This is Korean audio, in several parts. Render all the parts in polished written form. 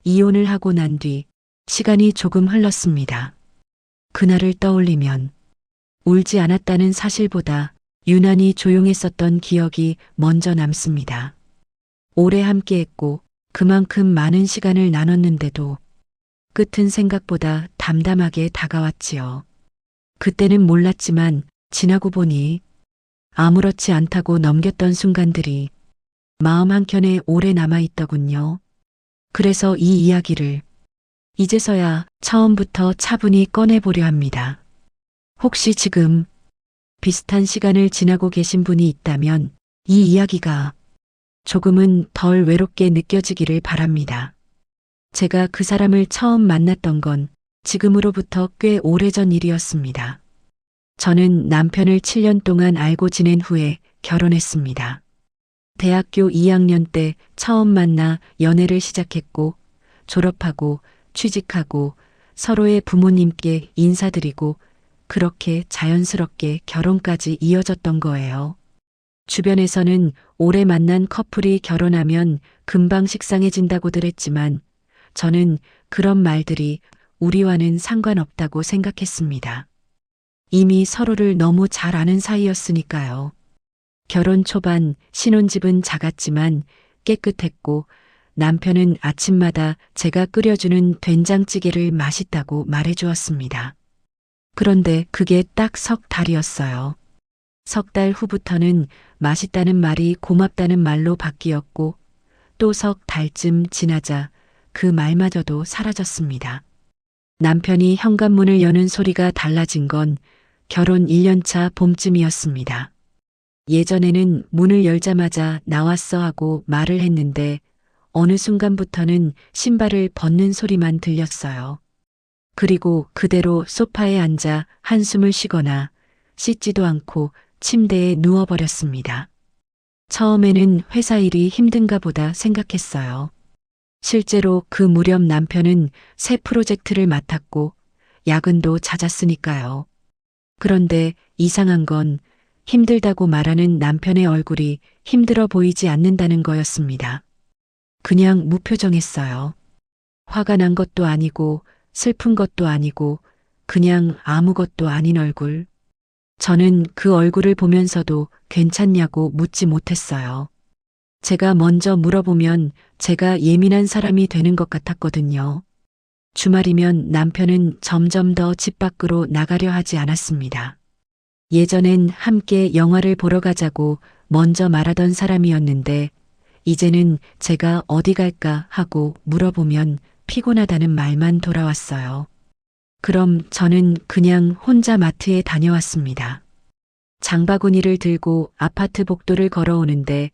이혼을 하고 난 뒤 시간이 조금 흘렀습니다. 그날을 떠올리면 울지 않았다는 사실보다 유난히 조용했었던 기억이 먼저 남습니다. 오래 함께했고 그만큼 많은 시간을 나눴는데도 끝은 생각보다 담담하게 다가왔지요. 그때는 몰랐지만 지나고 보니 아무렇지 않다고 넘겼던 순간들이 마음 한켠에 오래 남아있더군요. 그래서 이 이야기를 이제서야 처음부터 차분히 꺼내보려 합니다. 혹시 지금 비슷한 시간을 지나고 계신 분이 있다면 이 이야기가 조금은 덜 외롭게 느껴지기를 바랍니다. 제가 그 사람을 처음 만났던 건 지금으로부터 꽤 오래전 일이었습니다. 저는 남편을 7년 동안 알고 지낸 후에 결혼했습니다. 대학교 2학년 때 처음 만나 연애를 시작했고 졸업하고 취직하고 서로의 부모님께 인사드리고 그렇게 자연스럽게 결혼까지 이어졌던 거예요. 주변에서는 오래 만난 커플이 결혼하면 금방 식상해진다고들 했지만 저는 그런 말들이 우리와는 상관없다고 생각했습니다. 이미 서로를 너무 잘 아는 사이였으니까요. 결혼 초반 신혼집은 작았지만 깨끗했고 남편은 아침마다 제가 끓여주는 된장찌개를 맛있다고 말해주었습니다. 그런데 그게 딱 석 달이었어요. 석 달 후부터는 맛있다는 말이 고맙다는 말로 바뀌었고 또 석 달쯤 지나자 그 말마저도 사라졌습니다. 남편이 현관문을 여는 소리가 달라진 건 결혼 1년차 봄쯤이었습니다. 예전에는 문을 열자마자 나왔어 하고 말을 했는데 어느 순간부터는 신발을 벗는 소리만 들렸어요. 그리고 그대로 소파에 앉아 한숨을 쉬거나 씻지도 않고 침대에 누워버렸습니다. 처음에는 회사 일이 힘든가 보다 생각했어요. 실제로 그 무렵 남편은 새 프로젝트를 맡았고 야근도 잦았으니까요. 그런데 이상한 건 힘들다고 말하는 남편의 얼굴이 힘들어 보이지 않는다는 거였습니다. 그냥 무표정했어요. 화가 난 것도 아니고 슬픈 것도 아니고 그냥 아무것도 아닌 얼굴. 저는 그 얼굴을 보면서도 괜찮냐고 묻지 못했어요. 제가 먼저 물어보면 제가 예민한 사람이 되는 것 같았거든요. 주말이면 남편은 점점 더 집 밖으로 나가려 하지 않았습니다. 예전엔 함께 영화를 보러 가자고 먼저 말하던 사람이었는데 이제는 제가 어디 갈까 하고 물어보면 피곤하다는 말만 돌아왔어요. 그럼 저는 그냥 혼자 마트에 다녀왔습니다. 장바구니를 들고 아파트 복도를 걸어오는데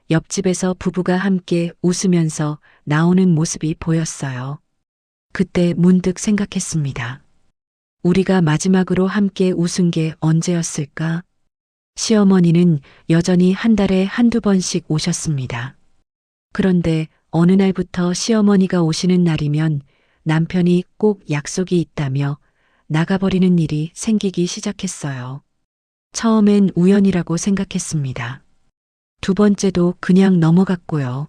옆집에서 부부가 함께 웃으면서 나오는 모습이 보였어요. 그때 문득 생각했습니다. 우리가 마지막으로 함께 웃은 게 언제였을까? 시어머니는 여전히 한 달에 한두 번씩 오셨습니다. 그런데 어느 날부터 시어머니가 오시는 날이면 남편이 꼭 약속이 있다며 나가버리는 일이 생기기 시작했어요. 처음엔 우연이라고 생각했습니다. 두 번째도 그냥 넘어갔고요.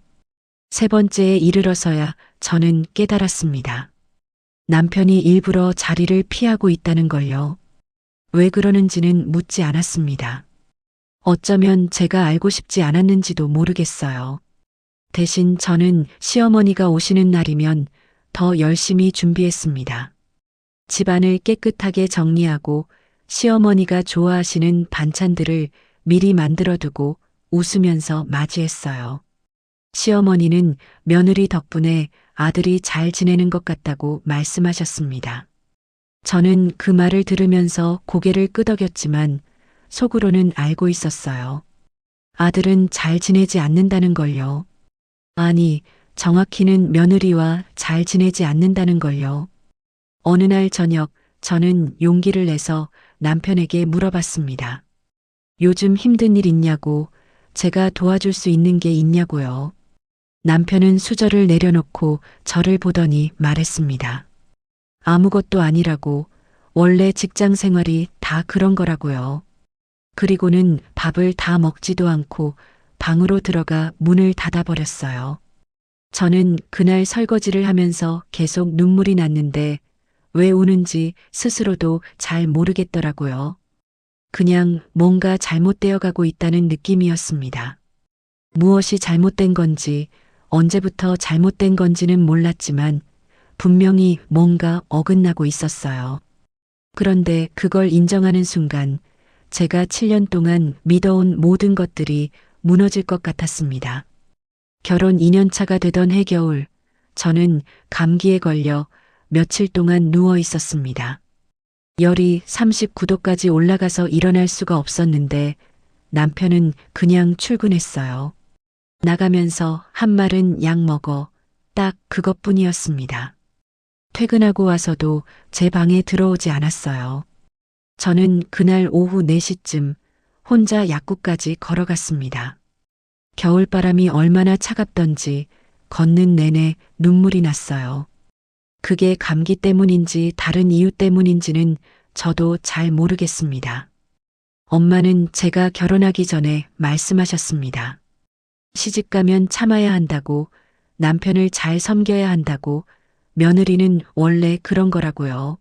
세 번째에 이르러서야 저는 깨달았습니다. 남편이 일부러 자리를 피하고 있다는 걸요. 왜 그러는지는 묻지 않았습니다. 어쩌면 제가 알고 싶지 않았는지도 모르겠어요. 대신 저는 시어머니가 오시는 날이면 더 열심히 준비했습니다. 집안을 깨끗하게 정리하고 시어머니가 좋아하시는 반찬들을 미리 만들어두고 웃으면서 맞이했어요. 시어머니는 며느리 덕분에 아들이 잘 지내는 것 같다고 말씀하셨습니다. 저는 그 말을 들으면서 고개를 끄덕였지만 속으로는 알고 있었어요. 아들은 잘 지내지 않는다는 걸요. 아니, 정확히는 며느리와 잘 지내지 않는다는 걸요. 어느 날 저녁 저는 용기를 내서 남편에게 물어봤습니다. 요즘 힘든 일 있냐고, 제가 도와줄 수 있는 게 있냐고요. 남편은 수저를 내려놓고 저를 보더니 말했습니다. 아무것도 아니라고, 원래 직장 생활이 다 그런 거라고요. 그리고는 밥을 다 먹지도 않고 방으로 들어가 문을 닫아버렸어요. 저는 그날 설거지를 하면서 계속 눈물이 났는데 왜 우는지 스스로도 잘 모르겠더라고요. 그냥 뭔가 잘못되어 가고 있다는 느낌이었습니다. 무엇이 잘못된 건지, 언제부터 잘못된 건지는 몰랐지만 분명히 뭔가 어긋나고 있었어요. 그런데 그걸 인정하는 순간 제가 7년 동안 믿어온 모든 것들이 무너질 것 같았습니다. 결혼 2년 차가 되던 해겨울, 저는 감기에 걸려 며칠 동안 누워 있었습니다. 열이 39도까지 올라가서 일어날 수가 없었는데 남편은 그냥 출근했어요. 나가면서 한 말은 약 먹어. 딱 그것뿐이었습니다. 퇴근하고 와서도 제 방에 들어오지 않았어요. 저는 그날 오후 4시쯤 혼자 약국까지 걸어갔습니다. 겨울바람이 얼마나 차갑던지 걷는 내내 눈물이 났어요. 그게 감기 때문인지 다른 이유 때문인지는 저도 잘 모르겠습니다. 엄마는 제가 결혼하기 전에 말씀하셨습니다. 시집가면 참아야 한다고, 남편을 잘 섬겨야 한다고, 며느리는 원래 그런 거라고요.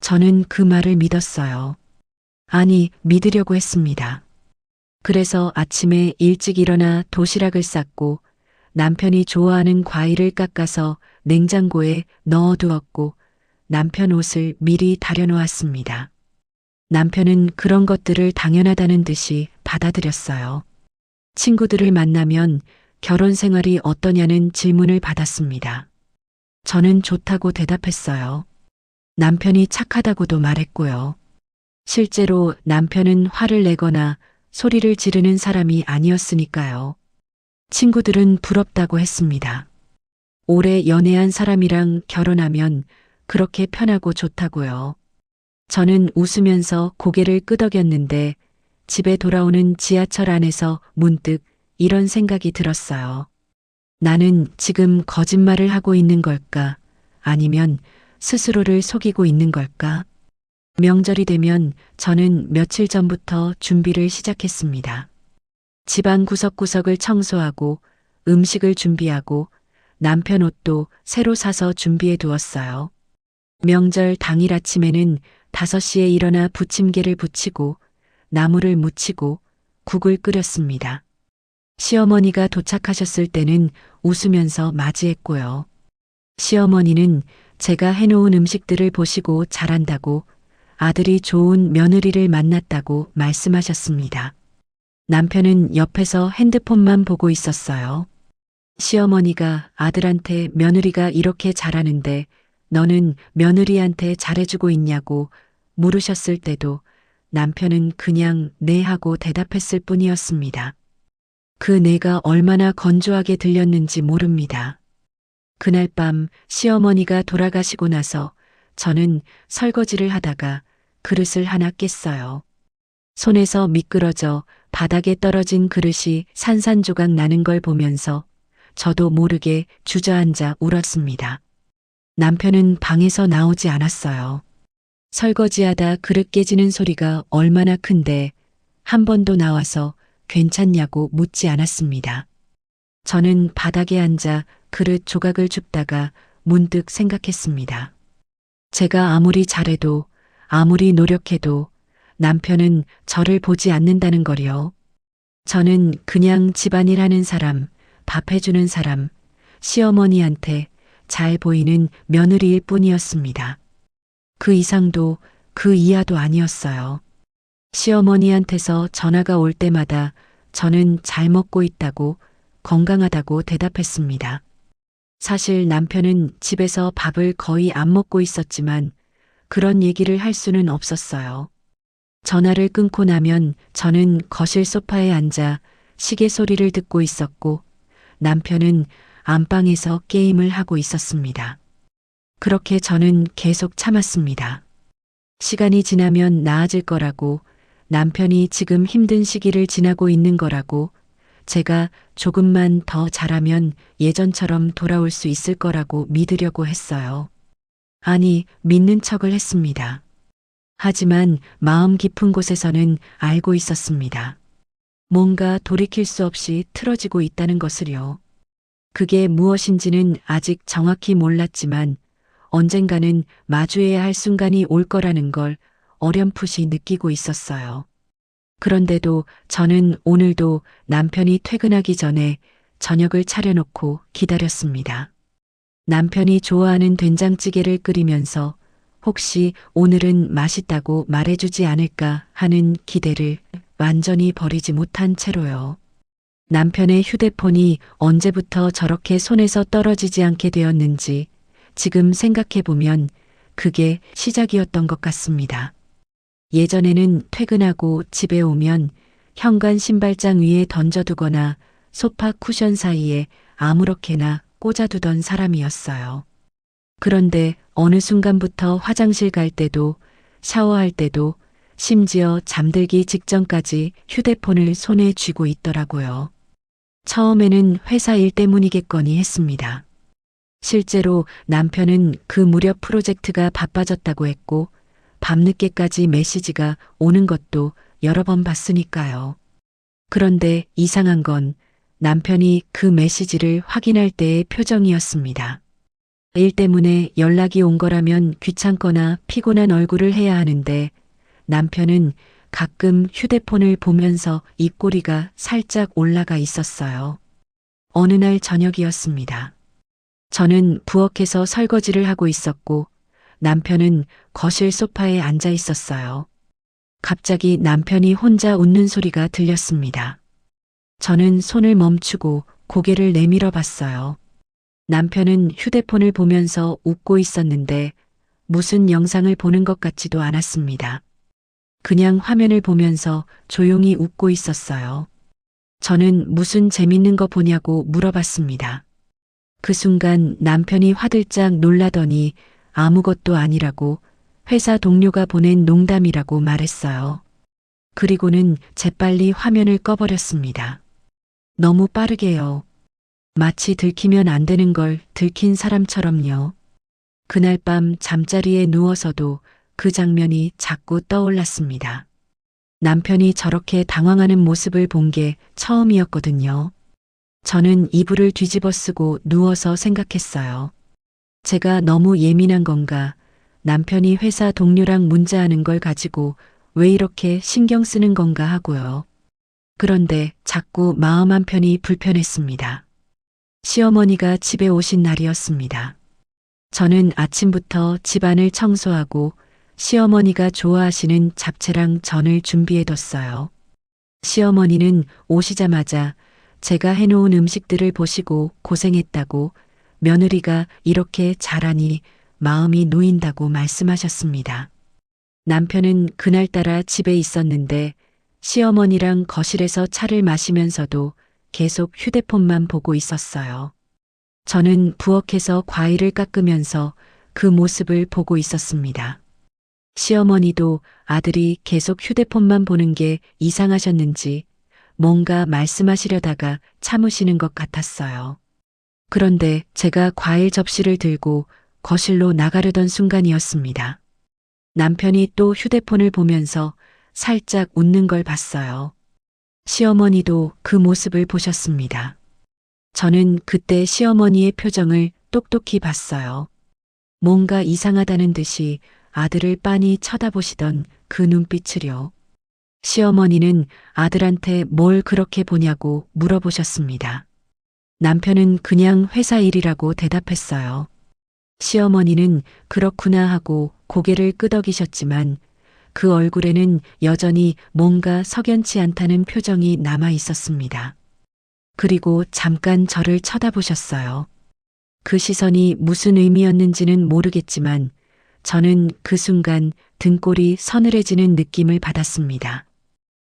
저는 그 말을 믿었어요. 아니, 믿으려고 했습니다. 그래서 아침에 일찍 일어나 도시락을 쌌고 남편이 좋아하는 과일을 깎아서 냉장고에 넣어두었고 남편 옷을 미리 다려놓았습니다. 남편은 그런 것들을 당연하다는 듯이 받아들였어요. 친구들을 만나면 결혼 생활이 어떠냐는 질문을 받았습니다. 저는 좋다고 대답했어요. 남편이 착하다고도 말했고요. 실제로 남편은 화를 내거나 소리를 지르는 사람이 아니었으니까요. 친구들은 부럽다고 했습니다. 오래 연애한 사람이랑 결혼하면 그렇게 편하고 좋다고요. 저는 웃으면서 고개를 끄덕였는데 집에 돌아오는 지하철 안에서 문득 이런 생각이 들었어요. 나는 지금 거짓말을 하고 있는 걸까? 아니면 스스로를 속이고 있는 걸까? 명절이 되면 저는 며칠 전부터 준비를 시작했습니다. 집안 구석구석을 청소하고 음식을 준비하고 남편 옷도 새로 사서 준비해 두었어요. 명절 당일 아침에는 5시에 일어나 부침개를 부치고 나물을 무치고 국을 끓였습니다. 시어머니가 도착하셨을 때는 웃으면서 맞이했고요. 시어머니는 제가 해놓은 음식들을 보시고 잘한다고 아들이 좋은 며느리를 만났다고 말씀하셨습니다. 남편은 옆에서 핸드폰만 보고 있었어요. 시어머니가 아들한테 며느리가 이렇게 잘하는데 너는 며느리한테 잘해주고 있냐고 물으셨을 때도 남편은 그냥 네 하고 대답했을 뿐이었습니다. 그 네가 얼마나 건조하게 들렸는지 모릅니다. 그날 밤 시어머니가 돌아가시고 나서 저는 설거지를 하다가 그릇을 하나 깼어요. 손에서 미끄러져 바닥에 떨어진 그릇이 산산조각 나는 걸 보면서 저도 모르게 주저앉아 울었습니다. 남편은 방에서 나오지 않았어요. 설거지하다 그릇 깨지는 소리가 얼마나 큰데 한 번도 나와서 괜찮냐고 묻지 않았습니다. 저는 바닥에 앉아 그릇 조각을 줍다가 문득 생각했습니다. 제가 아무리 잘해도 아무리 노력해도 남편은 저를 보지 않는다는 거요. 저는 그냥 집안일 하는 사람, 밥 해주는 사람, 시어머니한테 잘 보이는 며느리일 뿐이었습니다. 그 이상도 그 이하도 아니었어요. 시어머니한테서 전화가 올 때마다 저는 잘 먹고 있다고 건강하다고 대답했습니다. 사실 남편은 집에서 밥을 거의 안 먹고 있었지만 그런 얘기를 할 수는 없었어요. 전화를 끊고 나면 저는 거실 소파에 앉아 시계 소리를 듣고 있었고 남편은 안방에서 게임을 하고 있었습니다. 그렇게 저는 계속 참았습니다. 시간이 지나면 나아질 거라고, 남편이 지금 힘든 시기를 지나고 있는 거라고, 제가 조금만 더 잘하면 예전처럼 돌아올 수 있을 거라고 믿으려고 했어요. 아니, 믿는 척을 했습니다. 하지만 마음 깊은 곳에서는 알고 있었습니다. 뭔가 돌이킬 수 없이 틀어지고 있다는 것을요. 그게 무엇인지는 아직 정확히 몰랐지만 언젠가는 마주해야 할 순간이 올 거라는 걸 어렴풋이 느끼고 있었어요. 그런데도 저는 오늘도 남편이 퇴근하기 전에 저녁을 차려놓고 기다렸습니다. 남편이 좋아하는 된장찌개를 끓이면서 혹시 오늘은 맛있다고 말해주지 않을까 하는 기대를 완전히 버리지 못한 채로요. 남편의 휴대폰이 언제부터 저렇게 손에서 떨어지지 않게 되었는지 지금 생각해보면 그게 시작이었던 것 같습니다. 예전에는 퇴근하고 집에 오면 현관 신발장 위에 던져두거나 소파 쿠션 사이에 아무렇게나 꽂아두던 사람이었어요. 그런데 어느 순간부터 화장실 갈 때도 샤워할 때도 심지어 잠들기 직전까지 휴대폰을 손에 쥐고 있더라고요. 처음에는 회사 일 때문이겠거니 했습니다. 실제로 남편은 그 무렵 프로젝트가 바빠졌다고 했고 밤늦게까지 메시지가 오는 것도 여러 번 봤으니까요. 그런데 이상한 건 남편이 그 메시지를 확인할 때의 표정이었습니다. 일 때문에 연락이 온 거라면 귀찮거나 피곤한 얼굴을 해야 하는데 남편은 가끔 휴대폰을 보면서 입꼬리가 살짝 올라가 있었어요. 어느 날 저녁이었습니다. 저는 부엌에서 설거지를 하고 있었고 남편은 거실 소파에 앉아 있었어요. 갑자기 남편이 혼자 웃는 소리가 들렸습니다. 저는 손을 멈추고 고개를 내밀어 봤어요. 남편은 휴대폰을 보면서 웃고 있었는데 무슨 영상을 보는 것 같지도 않았습니다. 그냥 화면을 보면서 조용히 웃고 있었어요. 저는 무슨 재밌는 거 보냐고 물어봤습니다. 그 순간 남편이 화들짝 놀라더니 아무것도 아니라고 회사 동료가 보낸 농담이라고 말했어요. 그리고는 재빨리 화면을 꺼버렸습니다. 너무 빠르게요. 마치 들키면 안 되는 걸 들킨 사람처럼요. 그날 밤 잠자리에 누워서도 그 장면이 자꾸 떠올랐습니다. 남편이 저렇게 당황하는 모습을 본 게 처음이었거든요. 저는 이불을 뒤집어 쓰고 누워서 생각했어요. 제가 너무 예민한 건가? 남편이 회사 동료랑 문자하는 걸 가지고 왜 이렇게 신경 쓰는 건가 하고요. 그런데 자꾸 마음 한편이 불편했습니다. 시어머니가 집에 오신 날이었습니다. 저는 아침부터 집안을 청소하고 시어머니가 좋아하시는 잡채랑 전을 준비해뒀어요. 시어머니는 오시자마자 제가 해놓은 음식들을 보시고 고생했다고 며느리가 이렇게 잘하니 마음이 놓인다고 말씀하셨습니다. 남편은 그날따라 집에 있었는데 시어머니랑 거실에서 차를 마시면서도 계속 휴대폰만 보고 있었어요. 저는 부엌에서 과일을 깎으면서 그 모습을 보고 있었습니다. 시어머니도 아들이 계속 휴대폰만 보는 게 이상하셨는지 뭔가 말씀하시려다가 참으시는 것 같았어요. 그런데 제가 과일 접시를 들고 거실로 나가려던 순간이었습니다. 남편이 또 휴대폰을 보면서 살짝 웃는 걸 봤어요. 시어머니도 그 모습을 보셨습니다. 저는 그때 시어머니의 표정을 똑똑히 봤어요. 뭔가 이상하다는 듯이 아들을 빤히 쳐다보시던 그 눈빛을요. 시어머니는 아들한테 뭘 그렇게 보냐고 물어보셨습니다. 남편은 그냥 회사 일이라고 대답했어요. 시어머니는 그렇구나 하고 고개를 끄덕이셨지만 그 얼굴에는 여전히 뭔가 석연치 않다는 표정이 남아 있었습니다. 그리고 잠깐 저를 쳐다보셨어요. 그 시선이 무슨 의미였는지는 모르겠지만 저는 그 순간 등골이 서늘해지는 느낌을 받았습니다.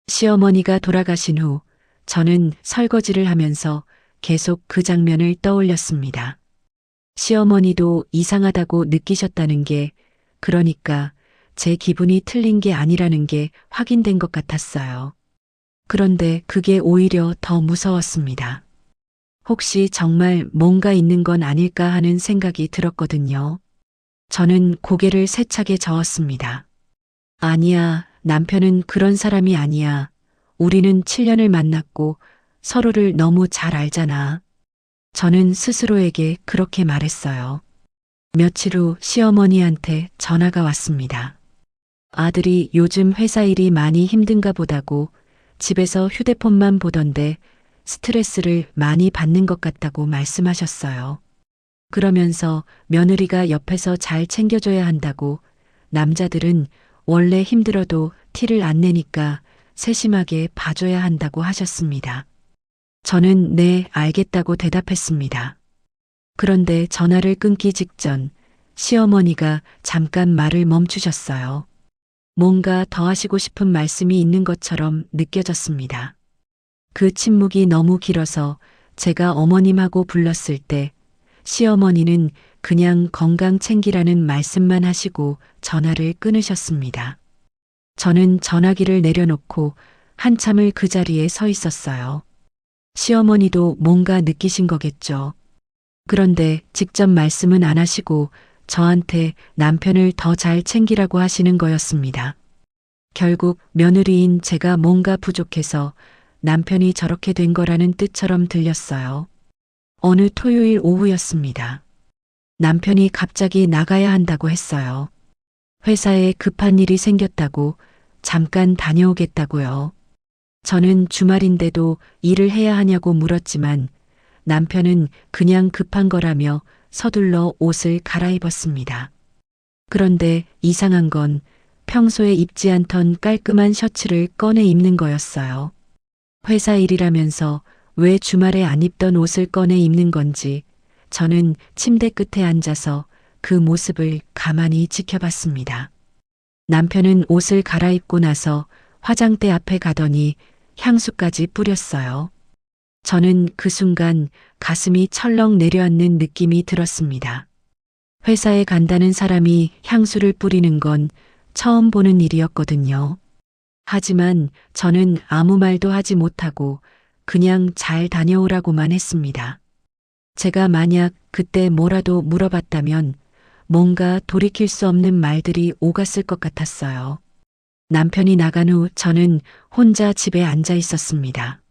시어머니가 돌아가신 후 저는 설거지를 하면서 계속 그 장면을 떠올렸습니다. 시어머니도 이상하다고 느끼셨다는 게 그러니까 제 기분이 틀린 게 아니라는 게 확인된 것 같았어요. 그런데 그게 오히려 더 무서웠습니다. 혹시 정말 뭔가 있는 건 아닐까 하는 생각이 들었거든요. 저는 고개를 세차게 저었습니다. 아니야, 남편은 그런 사람이 아니야. 우리는 7년을 만났고 서로를 너무 잘 알잖아. 저는 스스로에게 그렇게 말했어요. 며칠 후 시어머니한테 전화가 왔습니다. 아들이 요즘 회사 일이 많이 힘든가 보다고 집에서 휴대폰만 보던데 스트레스를 많이 받는 것 같다고 말씀하셨어요. 그러면서 며느리가 옆에서 잘 챙겨줘야 한다고, 남자들은 원래 힘들어도 티를 안 내니까 세심하게 봐줘야 한다고 하셨습니다. 저는 네, 알겠다고 대답했습니다. 그런데 전화를 끊기 직전 시어머니가 잠깐 말을 멈추셨어요. 뭔가 더 하시고 싶은 말씀이 있는 것처럼 느껴졌습니다. 그 침묵이 너무 길어서 제가 어머님하고 불렀을 때 시어머니는 그냥 건강 챙기라는 말씀만 하시고 전화를 끊으셨습니다. 저는 전화기를 내려놓고 한참을 그 자리에 서 있었어요. 시어머니도 뭔가 느끼신 거겠죠. 그런데 직접 말씀은 안 하시고 저한테 남편을 더 잘 챙기라고 하시는 거였습니다. 결국 며느리인 제가 뭔가 부족해서 남편이 저렇게 된 거라는 뜻처럼 들렸어요. 어느 토요일 오후였습니다. 남편이 갑자기 나가야 한다고 했어요. 회사에 급한 일이 생겼다고, 잠깐 다녀오겠다고요. 저는 주말인데도 일을 해야 하냐고 물었지만 남편은 그냥 급한 거라며 서둘러 옷을 갈아입었습니다. 그런데 이상한 건 평소에 입지 않던 깔끔한 셔츠를 꺼내 입는 거였어요. 회사 일이라면서 왜 주말에 안 입던 옷을 꺼내 입는 건지 저는 침대 끝에 앉아서 그 모습을 가만히 지켜봤습니다. 남편은 옷을 갈아입고 나서 화장대 앞에 가더니 향수까지 뿌렸어요. 저는 그 순간 가슴이 철렁 내려앉는 느낌이 들었습니다. 회사에 간다는 사람이 향수를 뿌리는 건 처음 보는 일이었거든요. 하지만 저는 아무 말도 하지 못하고 그냥 잘 다녀오라고만 했습니다. 제가 만약 그때 뭐라도 물어봤다면 뭔가 돌이킬 수 없는 말들이 오갔을 것 같았어요. 남편이 나간 후 저는 혼자 집에 앉아 있었습니다.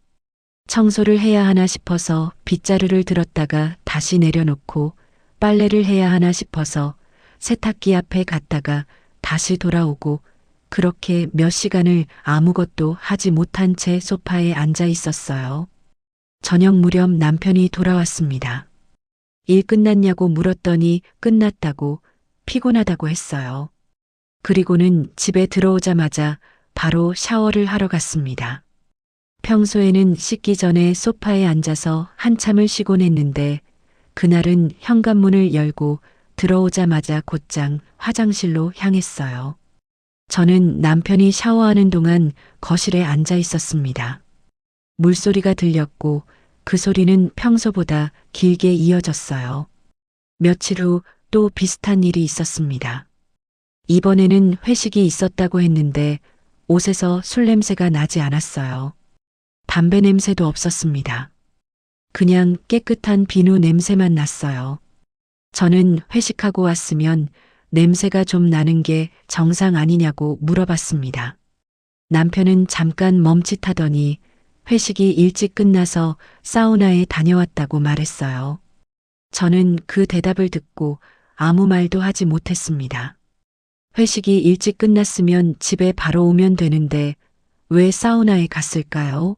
청소를 해야 하나 싶어서 빗자루를 들었다가 다시 내려놓고, 빨래를 해야 하나 싶어서 세탁기 앞에 갔다가 다시 돌아오고, 그렇게 몇 시간을 아무것도 하지 못한 채 소파에 앉아 있었어요. 저녁 무렵 남편이 돌아왔습니다. 일 끝났냐고 물었더니 끝났다고, 피곤하다고 했어요. 그리고는 집에 들어오자마자 바로 샤워를 하러 갔습니다. 평소에는 씻기 전에 소파에 앉아서 한참을 쉬곤 했는데 그날은 현관문을 열고 들어오자마자 곧장 화장실로 향했어요. 저는 남편이 샤워하는 동안 거실에 앉아 있었습니다. 물소리가 들렸고 그 소리는 평소보다 길게 이어졌어요. 며칠 후 또 비슷한 일이 있었습니다. 이번에는 회식이 있었다고 했는데 옷에서 술 냄새가 나지 않았어요. 담배 냄새도 없었습니다. 그냥 깨끗한 비누 냄새만 났어요. 저는 회식하고 왔으면 냄새가 좀 나는 게 정상 아니냐고 물어봤습니다. 남편은 잠깐 멈칫하더니 회식이 일찍 끝나서 사우나에 다녀왔다고 말했어요. 저는 그 대답을 듣고 아무 말도 하지 못했습니다. 회식이 일찍 끝났으면 집에 바로 오면 되는데 왜 사우나에 갔을까요?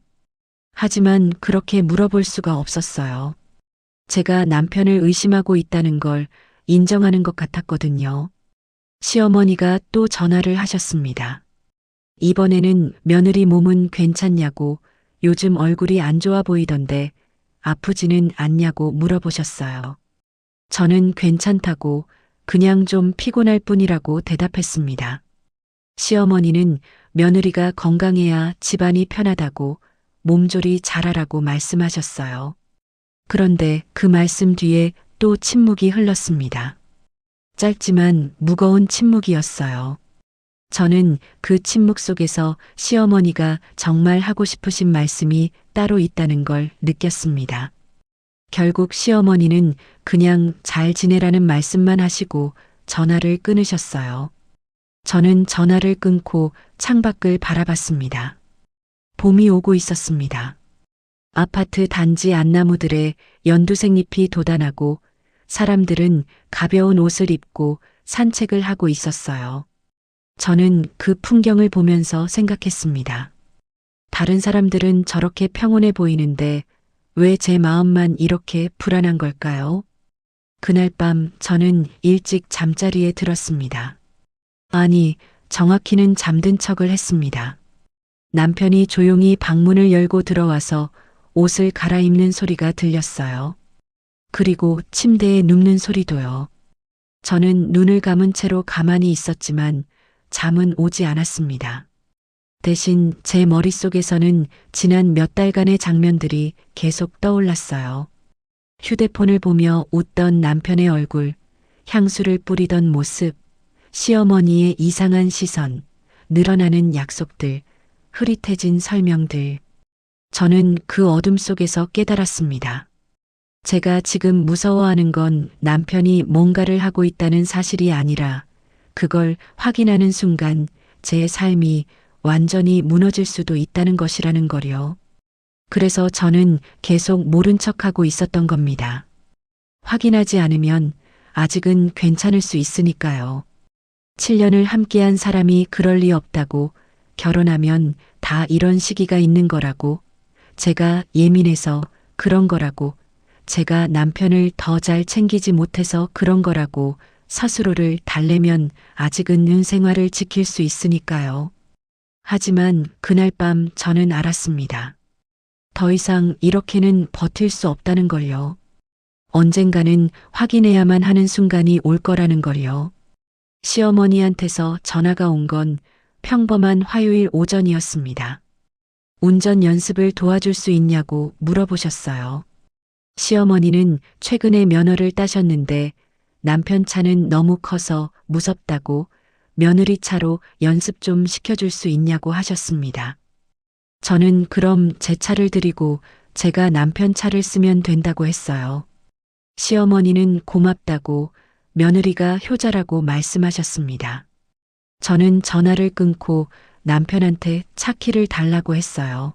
하지만 그렇게 물어볼 수가 없었어요. 제가 남편을 의심하고 있다는 걸 인정하는 것 같았거든요. 시어머니가 또 전화를 하셨습니다. 이번에는 며느리 몸은 괜찮냐고, 요즘 얼굴이 안 좋아 보이던데 아프지는 않냐고 물어보셨어요. 저는 괜찮다고, 그냥 좀 피곤할 뿐이라고 대답했습니다. 시어머니는 며느리가 건강해야 집안이 편하다고, 몸조리 잘하라고 말씀하셨어요. 그런데 그 말씀 뒤에 또 침묵이 흘렀습니다. 짧지만 무거운 침묵이었어요. 저는 그 침묵 속에서 시어머니가 정말 하고 싶으신 말씀이 따로 있다는 걸 느꼈습니다. 결국 시어머니는 그냥 잘 지내라는 말씀만 하시고 전화를 끊으셨어요. 저는 전화를 끊고 창밖을 바라봤습니다. 봄이 오고 있었습니다. 아파트 단지 안나무들에 연두색 잎이 돋아나고 사람들은 가벼운 옷을 입고 산책을 하고 있었어요. 저는 그 풍경을 보면서 생각했습니다. 다른 사람들은 저렇게 평온해 보이는데 왜 제 마음만 이렇게 불안한 걸까요? 그날 밤 저는 일찍 잠자리에 들었습니다. 아니, 정확히는 잠든 척을 했습니다. 남편이 조용히 방문을 열고 들어와서 옷을 갈아입는 소리가 들렸어요. 그리고 침대에 눕는 소리도요. 저는 눈을 감은 채로 가만히 있었지만 잠은 오지 않았습니다. 대신 제 머릿속에서는 지난 몇 달간의 장면들이 계속 떠올랐어요. 휴대폰을 보며 웃던 남편의 얼굴, 향수를 뿌리던 모습, 시어머니의 이상한 시선, 늘어나는 약속들, 흐릿해진 설명들. 저는 그 어둠 속에서 깨달았습니다. 제가 지금 무서워하는 건 남편이 뭔가를 하고 있다는 사실이 아니라 그걸 확인하는 순간 제 삶이 완전히 무너질 수도 있다는 것이라는 거요. 그래서 저는 계속 모른 척하고 있었던 겁니다. 확인하지 않으면 아직은 괜찮을 수 있으니까요. 7년을 함께한 사람이 그럴 리 없다고, 결혼하면 다 이런 시기가 있는 거라고, 제가 예민해서 그런 거라고, 제가 남편을 더 잘 챙기지 못해서 그런 거라고 스스로를 달래면 아직은 생활을 지킬 수 있으니까요. 하지만 그날 밤 저는 알았습니다. 더 이상 이렇게는 버틸 수 없다는 걸요. 언젠가는 확인해야만 하는 순간이 올 거라는 걸요. 시어머니한테서 전화가 온 건 평범한 화요일 오전이었습니다. 운전 연습을 도와줄 수 있냐고 물어보셨어요. 시어머니는 최근에 면허를 따셨는데 남편 차는 너무 커서 무섭다고 며느리 차로 연습 좀 시켜줄 수 있냐고 하셨습니다. 저는 그럼 제 차를 드리고 제가 남편 차를 쓰면 된다고 했어요. 시어머니는 고맙다고, 며느리가 효자라고 말씀하셨습니다. 저는 전화를 끊고 남편한테 차 키를 달라고 했어요.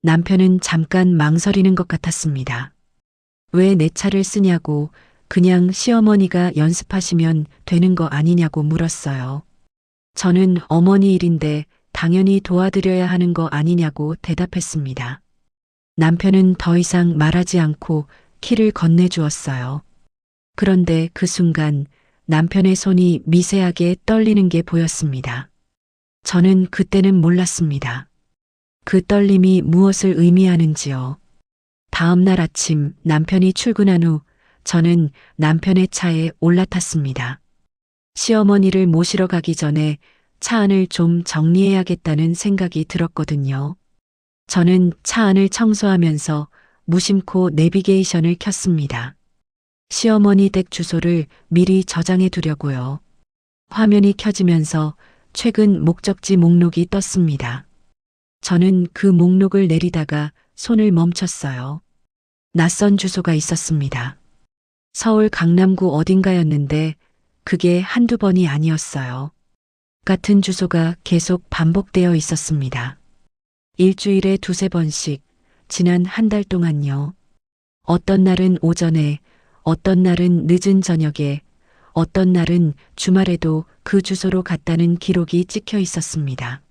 남편은 잠깐 망설이는 것 같았습니다. 왜 내 차를 쓰냐고, 그냥 시어머니가 연습하시면 되는 거 아니냐고 물었어요. 저는 어머니 일인데 당연히 도와드려야 하는 거 아니냐고 대답했습니다. 남편은 더 이상 말하지 않고 키를 건네주었어요. 그런데 그 순간 남편의 손이 미세하게 떨리는 게 보였습니다. 저는 그때는 몰랐습니다. 그 떨림이 무엇을 의미하는지요. 다음 날 아침 남편이 출근한 후 저는 남편의 차에 올라탔습니다. 시어머니를 모시러 가기 전에 차 안을 좀 정리해야겠다는 생각이 들었거든요. 저는 차 안을 청소하면서 무심코 내비게이션을 켰습니다. 시어머니 댁 주소를 미리 저장해 두려고요. 화면이 켜지면서 최근 목적지 목록이 떴습니다. 저는 그 목록을 내리다가 손을 멈췄어요. 낯선 주소가 있었습니다. 서울 강남구 어딘가였는데 그게 한두 번이 아니었어요. 같은 주소가 계속 반복되어 있었습니다. 일주일에 두세 번씩, 지난 한 달 동안요. 어떤 날은 오전에, 어떤 날은 늦은 저녁에, 어떤 날은 주말에도 그 주소로 갔다는 기록이 찍혀 있었습니다.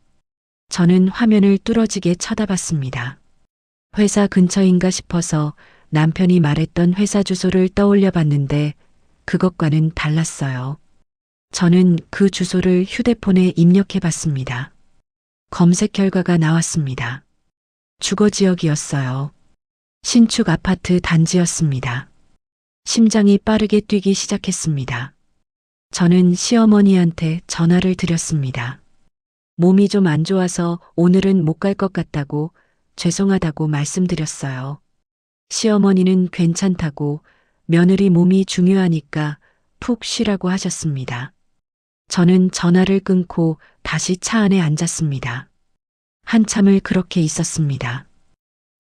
저는 화면을 뚫어지게 쳐다봤습니다. 회사 근처인가 싶어서 남편이 말했던 회사 주소를 떠올려 봤는데 그것과는 달랐어요. 저는 그 주소를 휴대폰에 입력해 봤습니다. 검색 결과가 나왔습니다. 주거 지역이었어요. 신축 아파트 단지였습니다. 심장이 빠르게 뛰기 시작했습니다. 저는 시어머니한테 전화를 드렸습니다. 몸이 좀 안 좋아서 오늘은 못 갈 것 같다고, 죄송하다고 말씀드렸어요. 시어머니는 괜찮다고, 며느리 몸이 중요하니까 푹 쉬라고 하셨습니다. 저는 전화를 끊고 다시 차 안에 앉았습니다. 한참을 그렇게 있었습니다.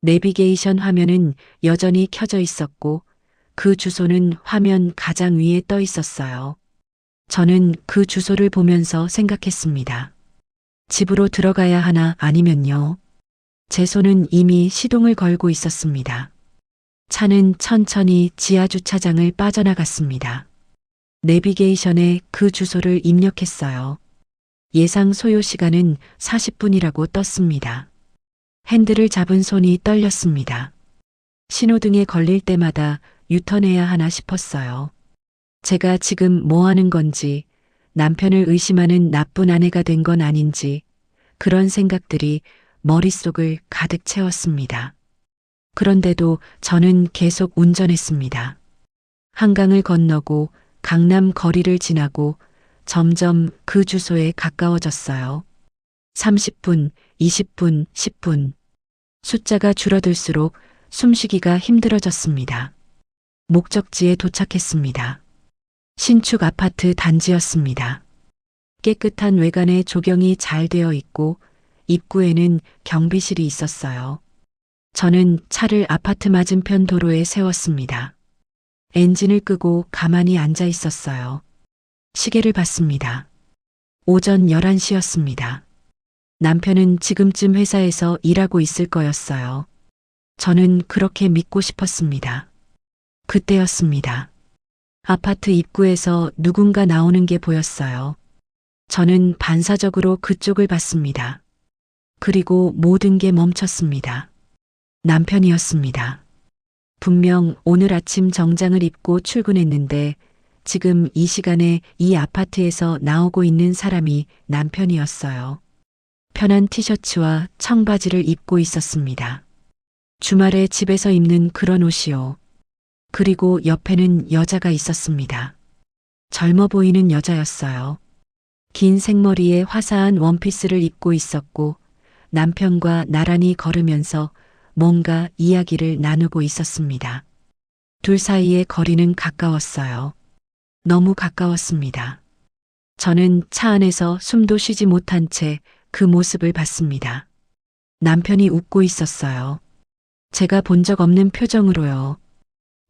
내비게이션 화면은 여전히 켜져 있었고 그 주소는 화면 가장 위에 떠 있었어요. 저는 그 주소를 보면서 생각했습니다. 집으로 들어가야 하나 아니면요. 제 손은 이미 시동을 걸고 있었습니다. 차는 천천히 지하 주차장을 빠져나갔습니다. 내비게이션에 그 주소를 입력했어요. 예상 소요 시간은 40분이라고 떴습니다. 핸들을 잡은 손이 떨렸습니다. 신호등에 걸릴 때마다 유턴해야 하나 싶었어요. 제가 지금 뭐 하는 건지, 남편을 의심하는 나쁜 아내가 된 건 아닌지, 그런 생각들이 머릿속을 가득 채웠습니다. 그런데도 저는 계속 운전했습니다. 한강을 건너고 강남 거리를 지나고 점점 그 주소에 가까워졌어요. 30분, 20분, 10분. 숫자가 줄어들수록 숨쉬기가 힘들어졌습니다. 목적지에 도착했습니다. 신축 아파트 단지였습니다. 깨끗한 외관에 조경이 잘 되어 있고 입구에는 경비실이 있었어요. 저는 차를 아파트 맞은편 도로에 세웠습니다. 엔진을 끄고 가만히 앉아 있었어요. 시계를 봤습니다. 오전 11시였습니다. 남편은 지금쯤 회사에서 일하고 있을 거였어요. 저는 그렇게 믿고 싶었습니다. 그때였습니다. 아파트 입구에서 누군가 나오는 게 보였어요. 저는 반사적으로 그쪽을 봤습니다. 그리고 모든 게 멈췄습니다. 남편이었습니다. 분명 오늘 아침 정장을 입고 출근했는데 지금 이 시간에 이 아파트에서 나오고 있는 사람이 남편이었어요. 편한 티셔츠와 청바지를 입고 있었습니다. 주말에 집에서 입는 그런 옷이요. 그리고 옆에는 여자가 있었습니다. 젊어 보이는 여자였어요. 긴 생머리에 화사한 원피스를 입고 있었고 남편과 나란히 걸으면서 뭔가 이야기를 나누고 있었습니다. 둘 사이의 거리는 가까웠어요. 너무 가까웠습니다. 저는 차 안에서 숨도 쉬지 못한 채 그 모습을 봤습니다. 남편이 웃고 있었어요. 제가 본 적 없는 표정으로요.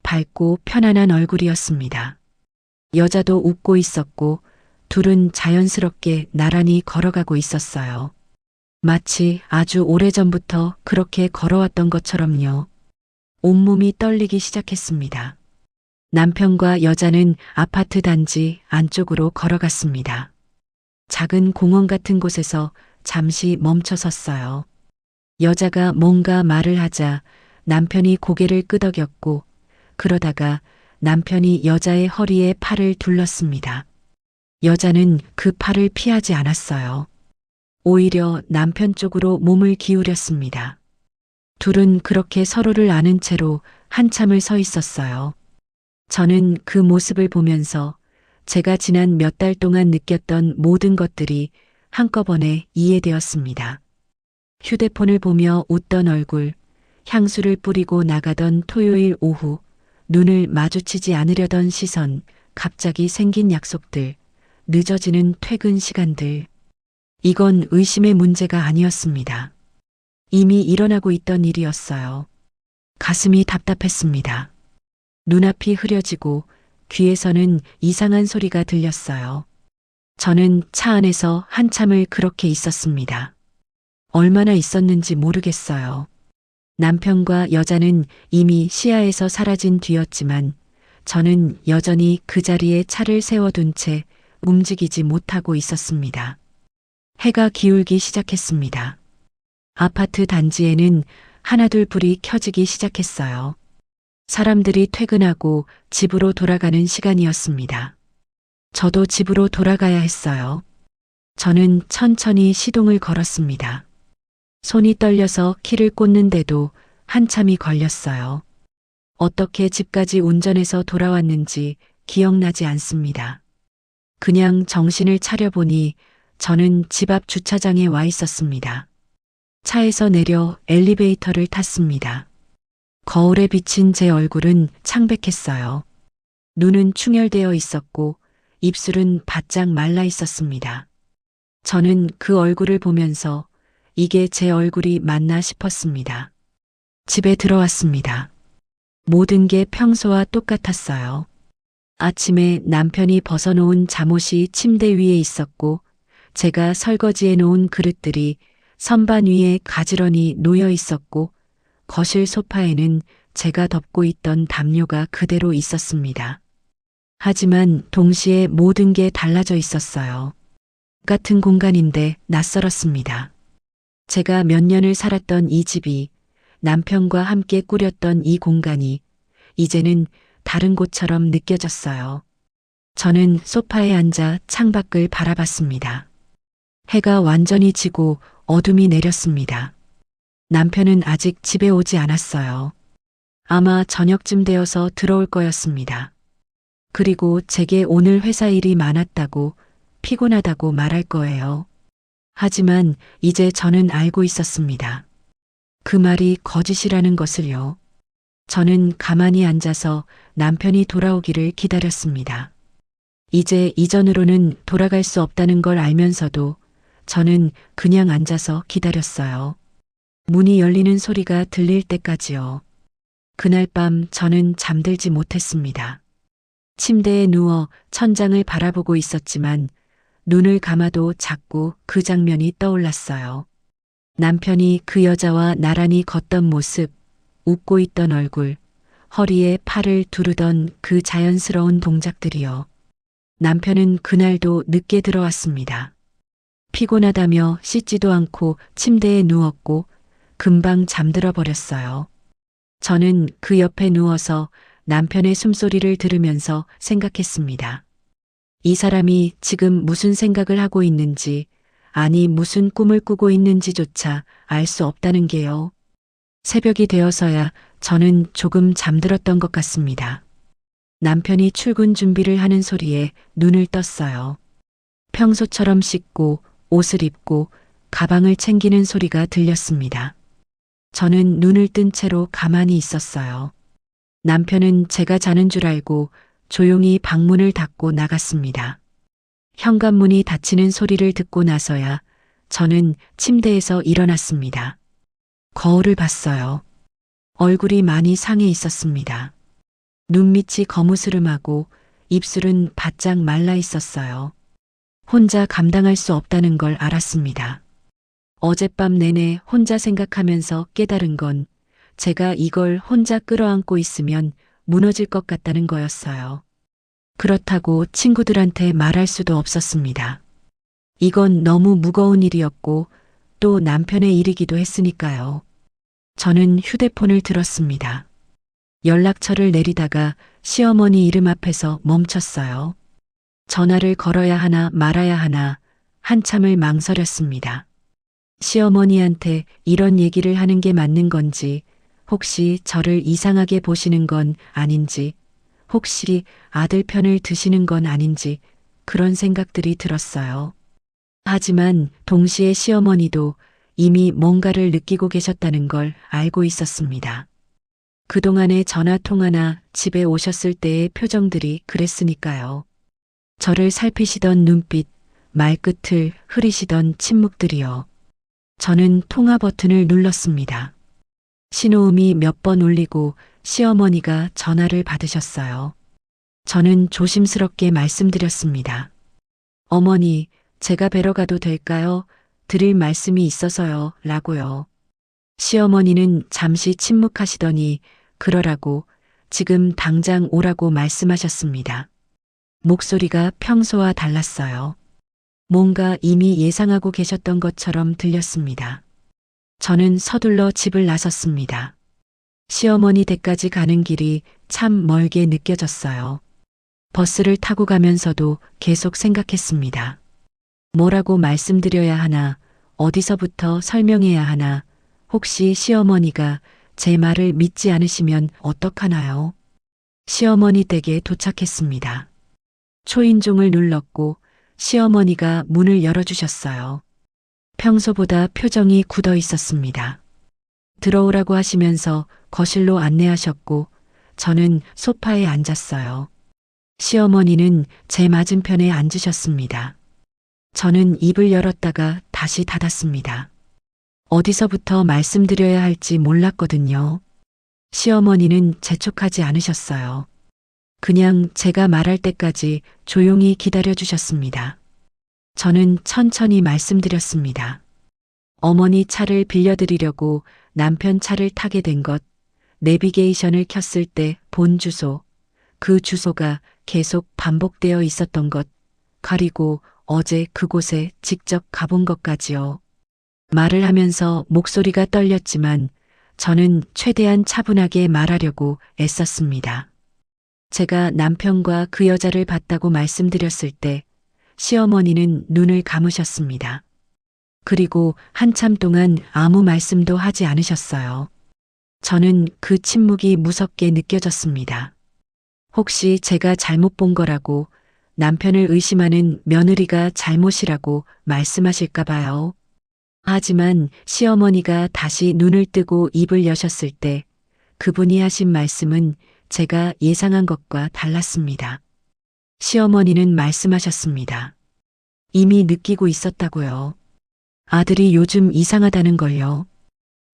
밝고 편안한 얼굴이었습니다. 여자도 웃고 있었고 둘은 자연스럽게 나란히 걸어가고 있었어요. 마치 아주 오래전부터 그렇게 걸어왔던 것처럼요. 온몸이 떨리기 시작했습니다. 남편과 여자는 아파트 단지 안쪽으로 걸어갔습니다. 작은 공원 같은 곳에서 잠시 멈춰 섰어요. 여자가 뭔가 말을 하자 남편이 고개를 끄덕였고 그러다가 남편이 여자의 허리에 팔을 둘렀습니다. 여자는 그 팔을 피하지 않았어요. 오히려 남편 쪽으로 몸을 기울였습니다. 둘은 그렇게 서로를 아는 채로 한참을 서 있었어요. 저는 그 모습을 보면서 제가 지난 몇 달 동안 느꼈던 모든 것들이 한꺼번에 이해되었습니다. 휴대폰을 보며 웃던 얼굴, 향수를 뿌리고 나가던 토요일 오후, 눈을 마주치지 않으려던 시선, 갑자기 생긴 약속들, 늦어지는 퇴근 시간들. 이건 의심의 문제가 아니었습니다. 이미 일어나고 있던 일이었어요. 가슴이 답답했습니다. 눈앞이 흐려지고 귀에서는 이상한 소리가 들렸어요. 저는 차 안에서 한참을 그렇게 있었습니다. 얼마나 있었는지 모르겠어요. 남편과 여자는 이미 시야에서 사라진 뒤였지만 저는 여전히 그 자리에 차를 세워둔 채 움직이지 못하고 있었습니다. 해가 기울기 시작했습니다. 아파트 단지에는 하나둘 불이 켜지기 시작했어요. 사람들이 퇴근하고 집으로 돌아가는 시간이었습니다. 저도 집으로 돌아가야 했어요. 저는 천천히 시동을 걸었습니다. 손이 떨려서 키를 꽂는데도 한참이 걸렸어요. 어떻게 집까지 운전해서 돌아왔는지 기억나지 않습니다. 그냥 정신을 차려보니 저는 집 앞 주차장에 와 있었습니다. 차에서 내려 엘리베이터를 탔습니다. 거울에 비친 제 얼굴은 창백했어요. 눈은 충혈되어 있었고 입술은 바짝 말라 있었습니다. 저는 그 얼굴을 보면서 이게 제 얼굴이 맞나 싶었습니다. 집에 들어왔습니다. 모든 게 평소와 똑같았어요. 아침에 남편이 벗어놓은 잠옷이 침대 위에 있었고 제가 설거지해 놓은 그릇들이 선반 위에 가지런히 놓여 있었고 거실 소파에는 제가 덮고 있던 담요가 그대로 있었습니다. 하지만 동시에 모든 게 달라져 있었어요. 같은 공간인데 낯설었습니다. 제가 몇 년을 살았던 이 집이, 남편과 함께 꾸렸던 이 공간이 이제는 다른 곳처럼 느껴졌어요. 저는 소파에 앉아 창밖을 바라봤습니다. 해가 완전히 지고 어둠이 내렸습니다. 남편은 아직 집에 오지 않았어요. 아마 저녁쯤 되어서 들어올 거였습니다. 그리고 제게 오늘 회사 일이 많았다고, 피곤하다고 말할 거예요. 하지만 이제 저는 알고 있었습니다. 그 말이 거짓이라는 것을요. 저는 가만히 앉아서 남편이 돌아오기를 기다렸습니다. 이제 이전으로는 돌아갈 수 없다는 걸 알면서도 저는 그냥 앉아서 기다렸어요. 문이 열리는 소리가 들릴 때까지요. 그날 밤 저는 잠들지 못했습니다. 침대에 누워 천장을 바라보고 있었지만 눈을 감아도 자꾸 그 장면이 떠올랐어요. 남편이 그 여자와 나란히 걷던 모습, 웃고 있던 얼굴, 허리에 팔을 두르던 그 자연스러운 동작들이요. 남편은 그날도 늦게 들어왔습니다. 피곤하다며 씻지도 않고 침대에 누웠고 금방 잠들어 버렸어요. 저는 그 옆에 누워서 남편의 숨소리를 들으면서 생각했습니다. 이 사람이 지금 무슨 생각을 하고 있는지, 아니 무슨 꿈을 꾸고 있는지조차 알 수 없다는 게요. 새벽이 되어서야 저는 조금 잠들었던 것 같습니다. 남편이 출근 준비를 하는 소리에 눈을 떴어요. 평소처럼 씻고 옷을 입고 가방을 챙기는 소리가 들렸습니다. 저는 눈을 뜬 채로 가만히 있었어요. 남편은 제가 자는 줄 알고 조용히 방문을 닫고 나갔습니다. 현관문이 닫히는 소리를 듣고 나서야 저는 침대에서 일어났습니다. 거울을 봤어요. 얼굴이 많이 상해 있었습니다. 눈밑이 거무스름하고 입술은 바짝 말라 있었어요. 혼자 감당할 수 없다는 걸 알았습니다. 어젯밤 내내 혼자 생각하면서 깨달은 건 제가 이걸 혼자 끌어안고 있으면 무너질 것 같다는 거였어요. 그렇다고 친구들한테 말할 수도 없었습니다. 이건 너무 무거운 일이었고 또 남편의 일이기도 했으니까요. 저는 휴대폰을 들었습니다. 연락처를 내리다가 시어머니 이름 앞에서 멈췄어요. 전화를 걸어야 하나 말아야 하나 한참을 망설였습니다. 시어머니한테 이런 얘기를 하는 게 맞는 건지, 혹시 저를 이상하게 보시는 건 아닌지, 혹시 아들 편을 드시는 건 아닌지 그런 생각들이 들었어요. 하지만 동시에 시어머니도 이미 뭔가를 느끼고 계셨다는 걸 알고 있었습니다. 그동안의 전화 통화나 집에 오셨을 때의 표정들이 그랬으니까요. 저를 살피시던 눈빛, 말끝을 흐리시던 침묵들이요. 저는 통화 버튼을 눌렀습니다. 신호음이 몇 번 울리고 시어머니가 전화를 받으셨어요. 저는 조심스럽게 말씀드렸습니다. 어머니, 제가 뵈러 가도 될까요? 드릴 말씀이 있어서요. 라고요. 시어머니는 잠시 침묵하시더니 그러라고 지금 당장 오라고 말씀하셨습니다. 목소리가 평소와 달랐어요. 뭔가 이미 예상하고 계셨던 것처럼 들렸습니다. 저는 서둘러 집을 나섰습니다. 시어머니 댁까지 가는 길이 참 멀게 느껴졌어요. 버스를 타고 가면서도 계속 생각했습니다. 뭐라고 말씀드려야 하나, 어디서부터 설명해야 하나, 혹시 시어머니가 제 말을 믿지 않으시면 어떡하나요? 시어머니 댁에 도착했습니다. 초인종을 눌렀고 시어머니가 문을 열어주셨어요. 평소보다 표정이 굳어 있었습니다. 들어오라고 하시면서 거실로 안내하셨고 저는 소파에 앉았어요. 시어머니는 제 맞은편에 앉으셨습니다. 저는 입을 열었다가 다시 닫았습니다. 어디서부터 말씀드려야 할지 몰랐거든요. 시어머니는 재촉하지 않으셨어요. 그냥 제가 말할 때까지 조용히 기다려 주셨습니다. 저는 천천히 말씀드렸습니다. 어머니 차를 빌려드리려고 남편 차를 타게 된 것, 내비게이션을 켰을 때 본 주소, 그 주소가 계속 반복되어 있었던 것, 그리고 어제 그곳에 직접 가본 것까지요. 말을 하면서 목소리가 떨렸지만 저는 최대한 차분하게 말하려고 애썼습니다. 제가 남편과 그 여자를 봤다고 말씀드렸을 때 시어머니는 눈을 감으셨습니다. 그리고 한참 동안 아무 말씀도 하지 않으셨어요. 저는 그 침묵이 무섭게 느껴졌습니다. 혹시 제가 잘못 본 거라고, 남편을 의심하는 며느리가 잘못이라고 말씀하실까 봐요. 하지만 시어머니가 다시 눈을 뜨고 입을 여셨을 때 그분이 하신 말씀은 제가 예상한 것과 달랐습니다. 시어머니는 말씀하셨습니다. 이미 느끼고 있었다고요. 아들이 요즘 이상하다는 걸요.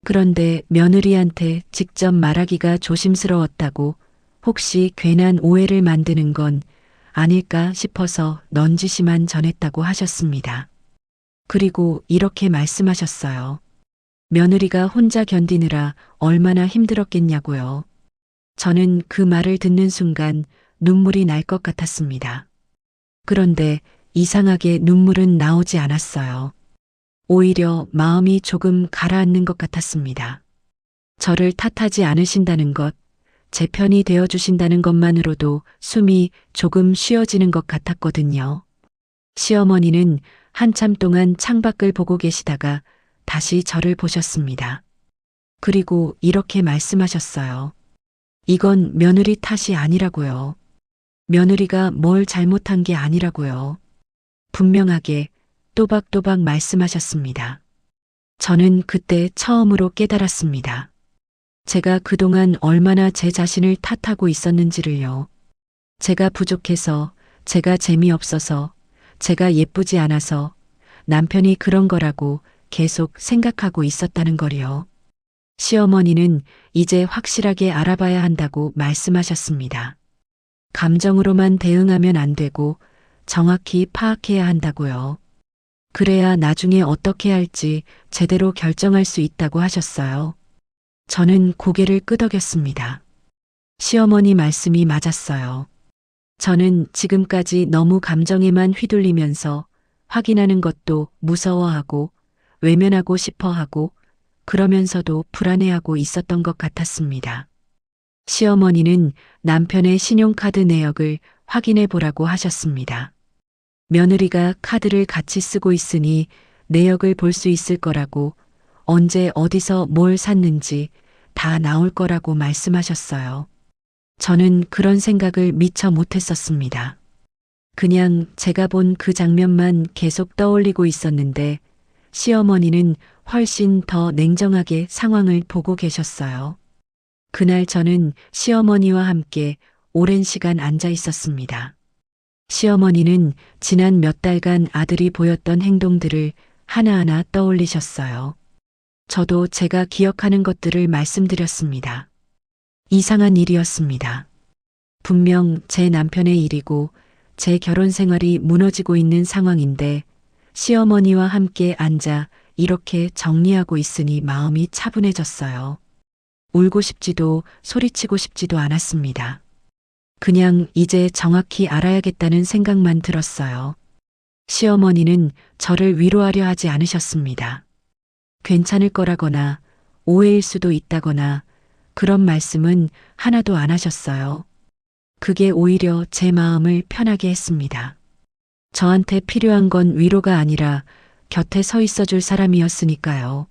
그런데 며느리한테 직접 말하기가 조심스러웠다고, 혹시 괜한 오해를 만드는 건 아닐까 싶어서 넌지시만 전했다고 하셨습니다. 그리고 이렇게 말씀하셨어요. 며느리가 혼자 견디느라 얼마나 힘들었겠냐고요. 저는 그 말을 듣는 순간 눈물이 날 것 같았습니다. 그런데 이상하게 눈물은 나오지 않았어요. 오히려 마음이 조금 가라앉는 것 같았습니다. 저를 탓하지 않으신다는 것, 제 편이 되어주신다는 것만으로도 숨이 조금 쉬어지는 것 같았거든요. 시어머니는 한참 동안 창밖을 보고 계시다가 다시 저를 보셨습니다. 그리고 이렇게 말씀하셨어요. 이건 며느리 탓이 아니라고요. 며느리가 뭘 잘못한 게 아니라고요. 분명하게 또박또박 말씀하셨습니다. 저는 그때 처음으로 깨달았습니다. 제가 그동안 얼마나 제 자신을 탓하고 있었는지를요. 제가 부족해서, 제가 재미없어서, 제가 예쁘지 않아서, 남편이 그런 거라고 계속 생각하고 있었다는 거리요. 시어머니는 이제 확실하게 알아봐야 한다고 말씀하셨습니다. 감정으로만 대응하면 안 되고 정확히 파악해야 한다고요. 그래야 나중에 어떻게 할지 제대로 결정할 수 있다고 하셨어요. 저는 고개를 끄덕였습니다. 시어머니 말씀이 맞았어요. 저는 지금까지 너무 감정에만 휘둘리면서 확인하는 것도 무서워하고 외면하고 싶어하고 그러면서도 불안해하고 있었던 것 같았습니다. 시어머니는 남편의 신용카드 내역을 확인해 보라고 하셨습니다. 며느리가 카드를 같이 쓰고 있으니 내역을 볼 수 있을 거라고, 언제 어디서 뭘 샀는지 다 나올 거라고 말씀하셨어요. 저는 그런 생각을 미처 못했었습니다. 그냥 제가 본 그 장면만 계속 떠올리고 있었는데 시어머니는 훨씬 더 냉정하게 상황을 보고 계셨어요. 그날 저는 시어머니와 함께 오랜 시간 앉아 있었습니다. 시어머니는 지난 몇 달간 아들이 보였던 행동들을 하나하나 떠올리셨어요. 저도 제가 기억하는 것들을 말씀드렸습니다. 이상한 일이었습니다. 분명 제 남편의 일이고 제 결혼 생활이 무너지고 있는 상황인데 시어머니와 함께 앉아 이렇게 정리하고 있으니 마음이 차분해졌어요. 울고 싶지도 소리치고 싶지도 않았습니다. 그냥 이제 정확히 알아야겠다는 생각만 들었어요. 시어머니는 저를 위로하려 하지 않으셨습니다. 괜찮을 거라거나 오해일 수도 있다거나 그런 말씀은 하나도 안 하셨어요. 그게 오히려 제 마음을 편하게 했습니다. 저한테 필요한 건 위로가 아니라 곁에 서 있어 줄 사람이었으니까요.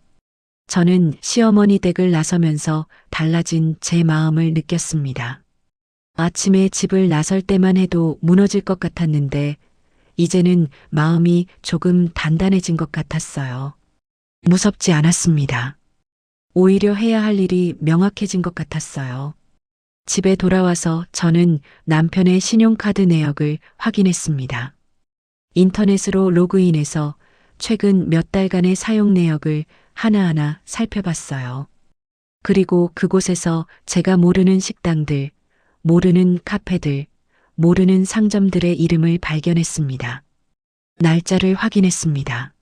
저는 시어머니 댁을 나서면서 달라진 제 마음을 느꼈습니다. 아침에 집을 나설 때만 해도 무너질 것 같았는데 이제는 마음이 조금 단단해진 것 같았어요. 무섭지 않았습니다. 오히려 해야 할 일이 명확해진 것 같았어요. 집에 돌아와서 저는 남편의 신용카드 내역을 확인했습니다. 인터넷으로 로그인해서 최근 몇 달간의 사용 내역을 하나하나 살펴봤어요. 그리고 그곳에서 제가 모르는 식당들, 모르는 카페들, 모르는 상점들의 이름을 발견했습니다. 날짜를 확인했습니다.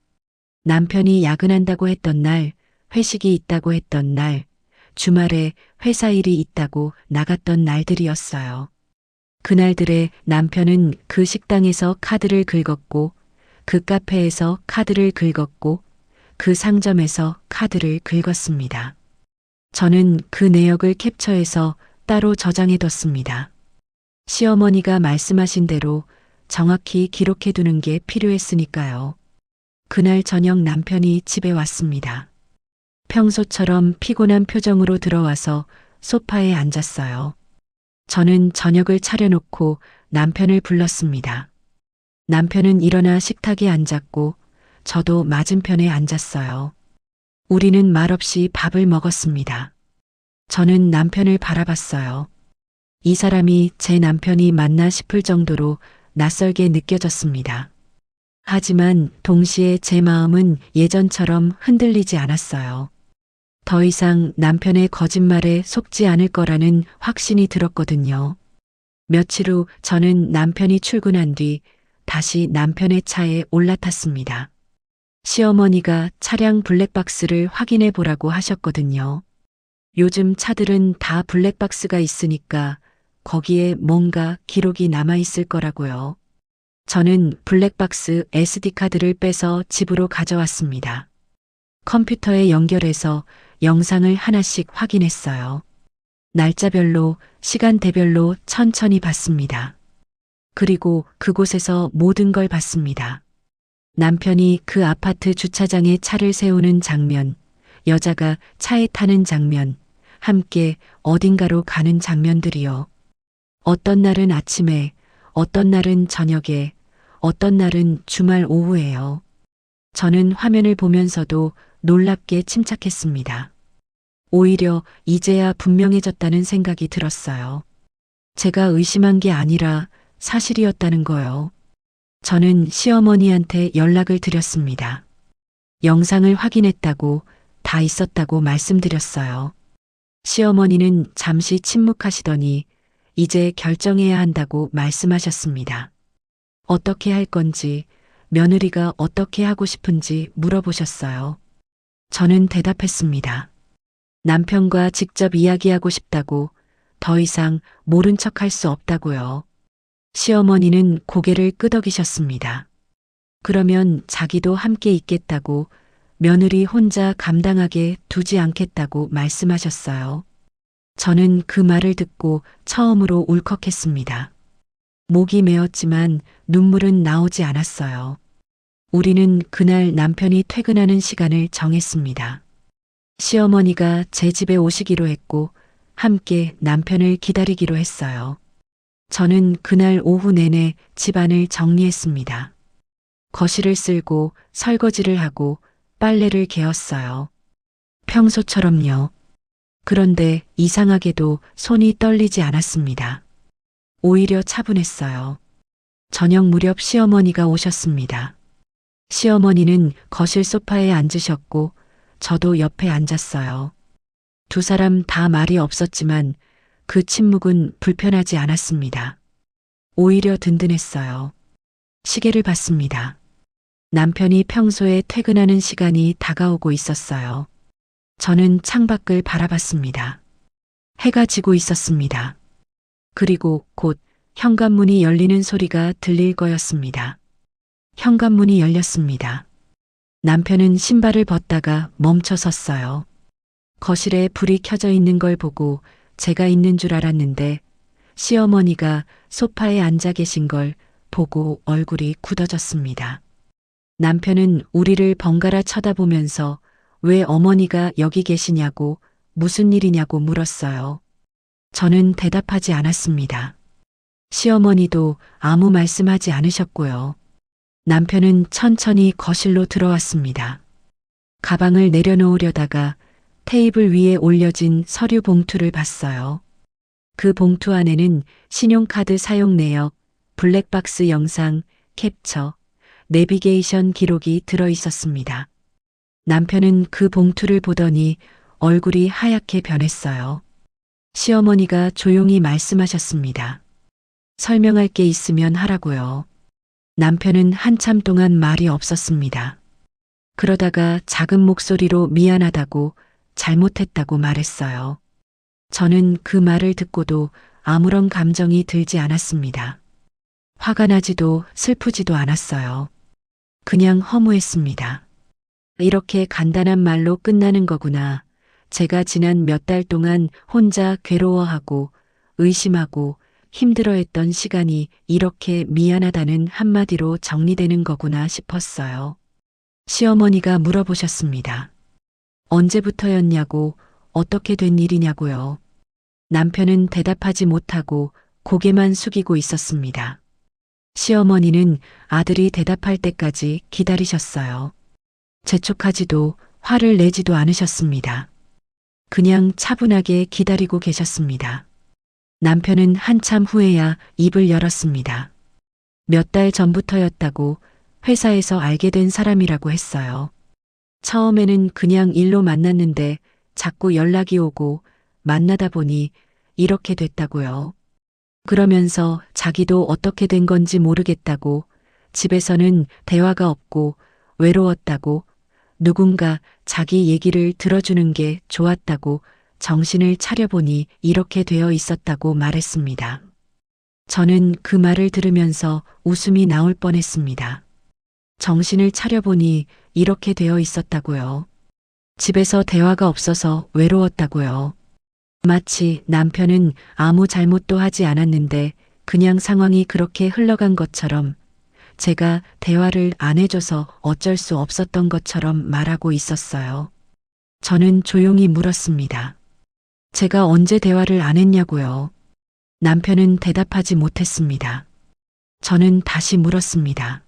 남편이 야근한다고 했던 날, 회식이 있다고 했던 날, 주말에 회사 일이 있다고 나갔던 날들이었어요. 그날들에 남편은 그 식당에서 카드를 긁었고, 그 카페에서 카드를 긁었고, 그 상점에서 카드를 긁었습니다. 저는 그 내역을 캡처해서 따로 저장해뒀습니다. 시어머니가 말씀하신 대로 정확히 기록해두는 게 필요했으니까요. 그날 저녁 남편이 집에 왔습니다. 평소처럼 피곤한 표정으로 들어와서 소파에 앉았어요. 저는 저녁을 차려놓고 남편을 불렀습니다. 남편은 일어나 식탁에 앉았고 저도 맞은편에 앉았어요. 우리는 말없이 밥을 먹었습니다. 저는 남편을 바라봤어요. 이 사람이 제 남편이 맞나 싶을 정도로 낯설게 느껴졌습니다. 하지만 동시에 제 마음은 예전처럼 흔들리지 않았어요. 더 이상 남편의 거짓말에 속지 않을 거라는 확신이 들었거든요. 며칠 후 저는 남편이 출근한 뒤 다시 남편의 차에 올라탔습니다. 시어머니가 차량 블랙박스를 확인해 보라고 하셨거든요. 요즘 차들은 다 블랙박스가 있으니까 거기에 뭔가 기록이 남아 있을 거라고요. 저는 블랙박스 SD카드를 빼서 집으로 가져왔습니다. 컴퓨터에 연결해서 영상을 하나씩 확인했어요. 날짜별로, 시간대별로 천천히 봤습니다. 그리고 그곳에서 모든 걸 봤습니다. 남편이 그 아파트 주차장에 차를 세우는 장면, 여자가 차에 타는 장면, 함께 어딘가로 가는 장면들이요. 어떤 날은 아침에, 어떤 날은 저녁에, 어떤 날은 주말 오후에요. 저는 화면을 보면서도 놀랍게 침착했습니다. 오히려 이제야 분명해졌다는 생각이 들었어요. 제가 의심한 게 아니라 사실이었다는 거요. 저는 시어머니한테 연락을 드렸습니다. 영상을 확인했다고, 다 있었다고 말씀드렸어요. 시어머니는 잠시 침묵하시더니 이제 결정해야 한다고 말씀하셨습니다. 어떻게 할 건지, 며느리가 어떻게 하고 싶은지 물어보셨어요. 저는 대답했습니다. 남편과 직접 이야기하고 싶다고, 더 이상 모른 척 할 수 없다고요. 시어머니는 고개를 끄덕이셨습니다. 그러면 자기도 함께 있겠다고, 며느리 혼자 감당하게 두지 않겠다고 말씀하셨어요. 저는 그 말을 듣고 처음으로 울컥했습니다. 목이 메었지만 눈물은 나오지 않았어요. 우리는 그날 남편이 퇴근하는 시간을 정했습니다. 시어머니가 제 집에 오시기로 했고 함께 남편을 기다리기로 했어요. 저는 그날 오후 내내 집안을 정리했습니다. 거실을 쓸고 설거지를 하고 빨래를 개었어요. 평소처럼요. 그런데 이상하게도 손이 떨리지 않았습니다. 오히려 차분했어요. 저녁 무렵 시어머니가 오셨습니다. 시어머니는 거실 소파에 앉으셨고 저도 옆에 앉았어요. 두 사람 다 말이 없었지만 그 침묵은 불편하지 않았습니다. 오히려 든든했어요. 시계를 봤습니다. 남편이 평소에 퇴근하는 시간이 다가오고 있었어요. 저는 창밖을 바라봤습니다. 해가 지고 있었습니다. 그리고 곧 현관문이 열리는 소리가 들릴 거였습니다. 현관문이 열렸습니다. 남편은 신발을 벗다가 멈춰 섰어요. 거실에 불이 켜져 있는 걸 보고 제가 있는 줄 알았는데 시어머니가 소파에 앉아 계신 걸 보고 얼굴이 굳어졌습니다. 남편은 우리를 번갈아 쳐다보면서 왜 어머니가 여기 계시냐고 무슨 일이냐고 물었어요. 저는 대답하지 않았습니다. 시어머니도 아무 말씀하지 않으셨고요. 남편은 천천히 거실로 들어왔습니다. 가방을 내려놓으려다가 테이블 위에 올려진 서류 봉투를 봤어요. 그 봉투 안에는 신용카드 사용 내역, 블랙박스 영상, 캡처, 내비게이션 기록이 들어 있었습니다. 남편은 그 봉투를 보더니 얼굴이 하얗게 변했어요. 시어머니가 조용히 말씀하셨습니다. 설명할 게 있으면 하라고요. 남편은 한참 동안 말이 없었습니다. 그러다가 작은 목소리로 미안하다고 잘못했다고 말했어요. 저는 그 말을 듣고도 아무런 감정이 들지 않았습니다. 화가 나지도 슬프지도 않았어요. 그냥 허무했습니다. 이렇게 간단한 말로 끝나는 거구나. 제가 지난 몇 달 동안 혼자 괴로워하고 의심하고 힘들어했던 시간이 이렇게 미안하다는 한마디로 정리되는 거구나 싶었어요. 시어머니가 물어보셨습니다. 언제부터였냐고, 어떻게 된 일이냐고요. 남편은 대답하지 못하고 고개만 숙이고 있었습니다. 시어머니는 아들이 대답할 때까지 기다리셨어요. 재촉하지도 화를 내지도 않으셨습니다. 그냥 차분하게 기다리고 계셨습니다. 남편은 한참 후에야 입을 열었습니다. 몇 달 전부터였다고 회사에서 알게 된 사람이라고 했어요. 처음에는 그냥 일로 만났는데 자꾸 연락이 오고 만나다 보니 이렇게 됐다고요. 그러면서 자기도 어떻게 된 건지 모르겠다고, 집에서는 대화가 없고 외로웠다고, 누군가 자기 얘기를 들어주는 게 좋았다고, 정신을 차려보니 이렇게 되어 있었다고 말했습니다. 저는 그 말을 들으면서 웃음이 나올 뻔했습니다. 정신을 차려보니 이렇게 되어 있었다고요. 집에서 대화가 없어서 외로웠다고요. 마치 남편은 아무 잘못도 하지 않았는데 그냥 상황이 그렇게 흘러간 것처럼, 제가 대화를 안 해줘서 어쩔 수 없었던 것처럼 말하고 있었어요. 저는 조용히 물었습니다. 제가 언제 대화를 안 했냐고요. 남편은 대답하지 못했습니다. 저는 다시 물었습니다.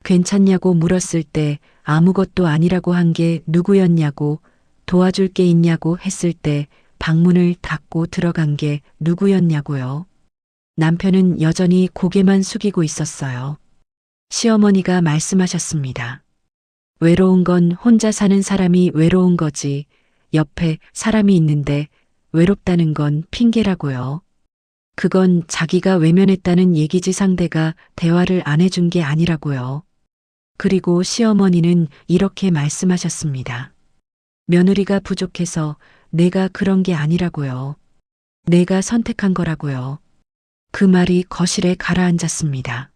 괜찮냐고 물었을 때 아무것도 아니라고 한 게 누구였냐고, 도와줄 게 있냐고 했을 때 방문을 닫고 들어간 게 누구였냐고요. 남편은 여전히 고개만 숙이고 있었어요. 시어머니가 말씀하셨습니다. 외로운 건 혼자 사는 사람이 외로운 거지, 옆에 사람이 있는데 외롭다는 건 핑계라고요. 그건 자기가 외면했다는 얘기지, 상대가 대화를 안 해준 게 아니라고요. 그리고 시어머니는 이렇게 말씀하셨습니다. 며느리가 부족해서 내가 그런 게 아니라고요. 내가 선택한 거라고요. 그 말이 거실에 가라앉았습니다.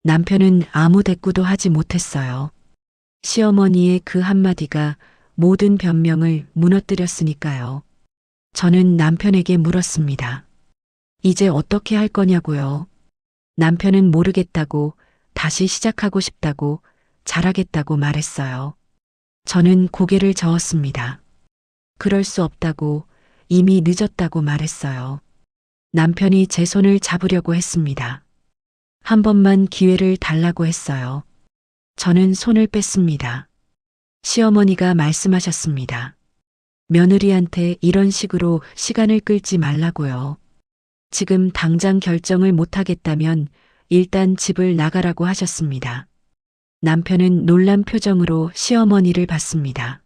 남편은 아무 대꾸도 하지 못했어요. 시어머니의 그 한마디가 모든 변명을 무너뜨렸으니까요. 저는 남편에게 물었습니다. 이제 어떻게 할 거냐고요. 남편은 모르겠다고, 다시 시작하고 싶다고, 잘하겠다고 말했어요. 저는 고개를 저었습니다. 그럴 수 없다고, 이미 늦었다고 말했어요. 남편이 제 손을 잡으려고 했습니다. 한 번만 기회를 달라고 했어요. 저는 손을 뺐습니다. 시어머니가 말씀하셨습니다. 며느리한테 이런 식으로 시간을 끌지 말라고요. 지금 당장 결정을 못하겠다면 일단 집을 나가라고 하셨습니다. 남편은 놀란 표정으로 시어머니를 봤습니다.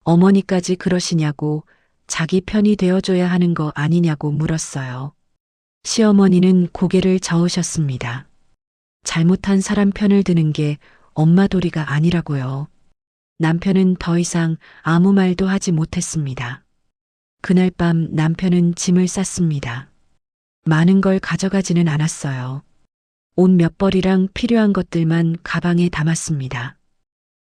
어머니까지 그러시냐고, 자기 편이 되어줘야 하는 거 아니냐고 물었어요. 시어머니는 고개를 저으셨습니다. 잘못한 사람 편을 드는 게 엄마 도리가 아니라고요. 남편은 더 이상 아무 말도 하지 못했습니다. 그날 밤 남편은 짐을 쌌습니다. 많은 걸 가져가지는 않았어요. 옷 몇 벌이랑 필요한 것들만 가방에 담았습니다.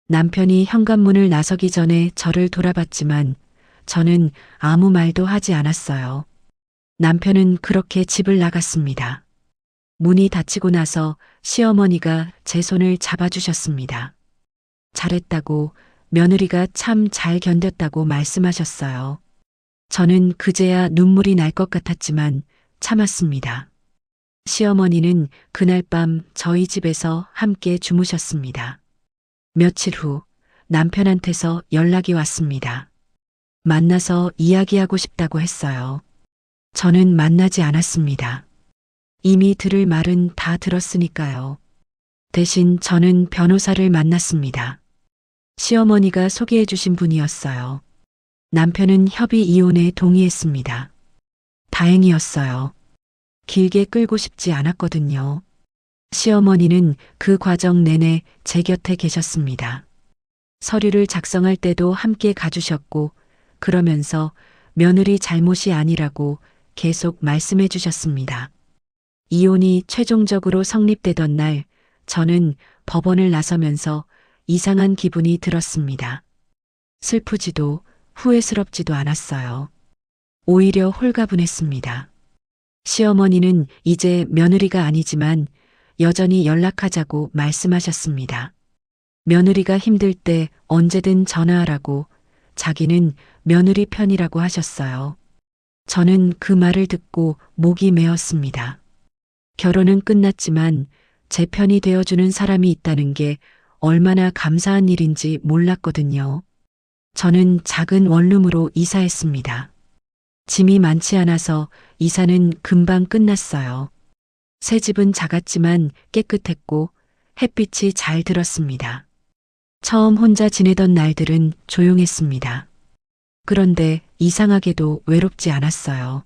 남편이 현관문을 나서기 전에 저를 돌아봤지만 저는 아무 말도 하지 않았어요. 남편은 그렇게 집을 나갔습니다. 문이 닫히고 나서 시어머니가 제 손을 잡아주셨습니다. 잘했다고, 며느리가 참 잘 견뎠다고 말씀하셨어요. 저는 그제야 눈물이 날 것 같았지만 참았습니다. 시어머니는 그날 밤 저희 집에서 함께 주무셨습니다. 며칠 후 남편한테서 연락이 왔습니다. 만나서 이야기하고 싶다고 했어요. 저는 만나지 않았습니다. 이미 들을 말은 다 들었으니까요. 대신 저는 변호사를 만났습니다. 시어머니가 소개해 주신 분이었어요. 남편은 협의 이혼에 동의했습니다. 다행이었어요. 길게 끌고 싶지 않았거든요. 시어머니는 그 과정 내내 제 곁에 계셨습니다. 서류를 작성할 때도 함께 가주셨고, 그러면서 며느리 잘못이 아니라고 계속 말씀해 주셨습니다. 이혼이 최종적으로 성립되던 날, 저는 법원을 나서면서 이상한 기분이 들었습니다. 슬프지도 후회스럽지도 않았어요. 오히려 홀가분했습니다. 시어머니는 이제 며느리가 아니지만 여전히 연락하자고 말씀하셨습니다. 며느리가 힘들 때 언제든 전화하라고, 자기는 며느리 편이라고 하셨어요. 저는 그 말을 듣고 목이 메었습니다. 결혼은 끝났지만 제 편이 되어주는 사람이 있다는 게 얼마나 감사한 일인지 몰랐거든요. 저는 작은 원룸으로 이사했습니다. 짐이 많지 않아서 이사는 금방 끝났어요. 새 집은 작았지만 깨끗했고 햇빛이 잘 들었습니다. 처음 혼자 지내던 날들은 조용했습니다. 그런데 이상하게도 외롭지 않았어요.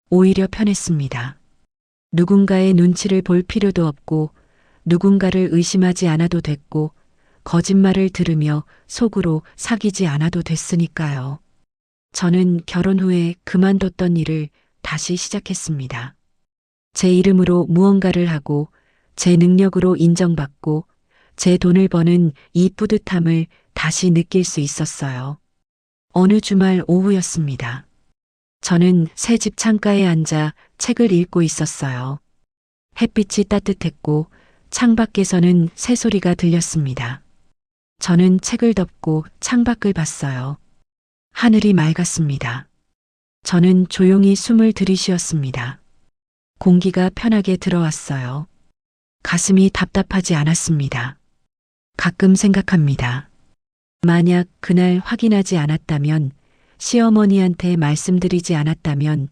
오히려 편했습니다. 누군가의 눈치를 볼 필요도 없고 누군가를 의심하지 않아도 됐고 거짓말을 들으며 속으로 사귀지 않아도 됐으니까요. 저는 결혼 후에 그만뒀던 일을 다시 시작했습니다. 제 이름으로 무언가를 하고 제 능력으로 인정받고 제 돈을 버는 이 뿌듯함을 다시 느낄 수 있었어요. 어느 주말 오후였습니다. 저는 새 집 창가에 앉아 책을 읽고 있었어요. 햇빛이 따뜻했고 창밖에서는 새소리가 들렸습니다. 저는 책을 덮고 창밖을 봤어요. 하늘이 맑았습니다. 저는 조용히 숨을 들이쉬었습니다. 공기가 편하게 들어왔어요. 가슴이 답답하지 않았습니다. 가끔 생각합니다. 만약 그날 확인하지 않았다면, 시어머니한테 말씀드리지 않았다면,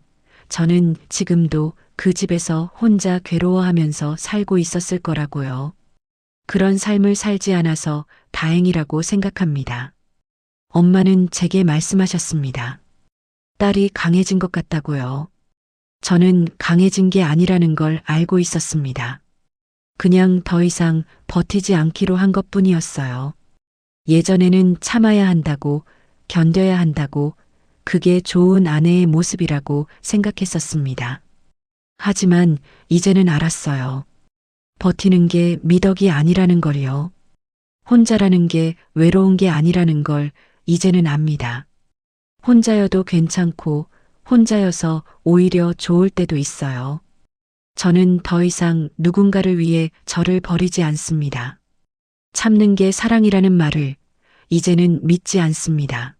저는 지금도 그 집에서 혼자 괴로워하면서 살고 있었을 거라고요. 그런 삶을 살지 않아서 다행이라고 생각합니다. 엄마는 제게 말씀하셨습니다. 딸이 강해진 것 같다고요. 저는 강해진 게 아니라는 걸 알고 있었습니다. 그냥 더 이상 버티지 않기로 한 것뿐이었어요. 예전에는 참아야 한다고, 견뎌야 한다고, 그게 좋은 아내의 모습이라고 생각했었습니다. 하지만 이제는 알았어요. 버티는 게 미덕이 아니라는 걸요. 혼자라는 게 외로운 게 아니라는 걸 이제는 압니다. 혼자여도 괜찮고 혼자여서 오히려 좋을 때도 있어요. 저는 더 이상 누군가를 위해 저를 버리지 않습니다. 참는 게 사랑이라는 말을 이제는 믿지 않습니다.